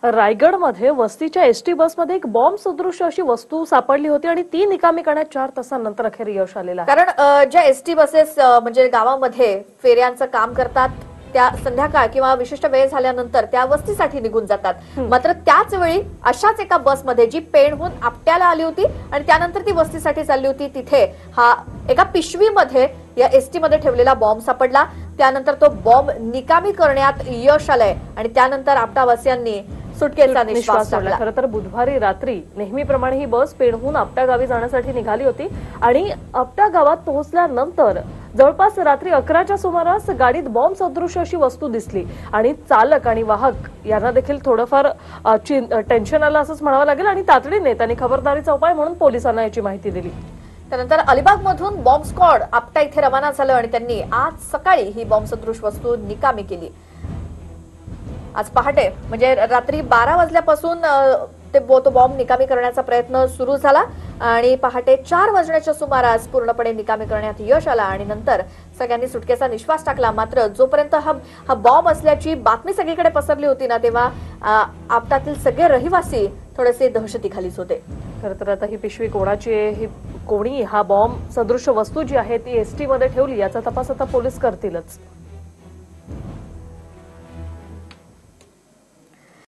रायगडमध्ये वस्तीच्या एसटी बसमध्ये एक बॉम्ब सदृश अशी वस्तू सापडली होती आणि ती निकामी करण्यात 4 तासांनंतर अखेर यश आलेलं आहे. कारण ज्या एसटी बसेस म्हणजे गावामध्ये फेऱ्यांचं काम करतात त्या संध्याकाळ किंवा विशिष्ट वेळ झाल्यानंतर त्या वस्तीसाठी निघून जातात. मात्र त्याच वेळी अशाच एका बसमध्ये जी पेणहून आपट्याला आली होती आणि त्यानंतर ती वस्तीसाठी चालली होती, तिथे हा एका पिशवीमध्ये या एसटी मध्ये ठेवलेला बॉम्ब सापडला. त्यानंतर तो बॉम्ब निकामी करण्यात यश आलंय आणि त्यानंतर आपटावासियांनी सुटकेचा निश्वास सोडला. खरं तर बुधवारी रात्री नेहमीप्रमाणे ही बस पेणहून आपटा गावी जाण्यासाठी निघाली होती आणि आपटा गावात पोहोचल्यानंतर जवळपास रात्री 11च्या सुमारास गाडीत बॉम्ब सदृश अशी वस्तू दिसली आणि चालक आणि वाहक यांना देखील थोडंफार टेन्शन आलं असंच म्हणावं लागेल आणि तातडीने त्यांनी खबरदारीचा उपाय म्हणून पोलिसांना याची माहिती दिली. त्यानंतर अलिबाग मधून बॉम्ब स्क्वॉड आपटा इथे रवाना झालं आणि त्यांनी आज सकाळी ही बॉम्ब सदृश वस्तू निकामी केली. आज पहाटे म्हणजे रात्री 12 वाजल्यापासून तो बॉम्ब निकामी करण्याचा प्रयत्न सुरू झाला आणि पहाटे 4 वाजण्याच्या सुमारास पूर्णपणे निकामी करण्यात यश आला आणि नंतर सगळ्यांनी सुटकेचा निश्वास टाकला. मात्र जोपर्यंत हा बॉम्ब असल्याची बातमी सगळीकडे पसरली होती ना, तेव्हा आपटातील सगळे रहिवासी थोडेसे दहशतीखालीच होते. खरं तर आता ही पिशवी कोणाची आहे, ही कोणी हा बॉम्ब सदृश वस्तू जी आहे ती एसटी मध्ये ठेवली याचा तपास आता पोलीस करतीलच.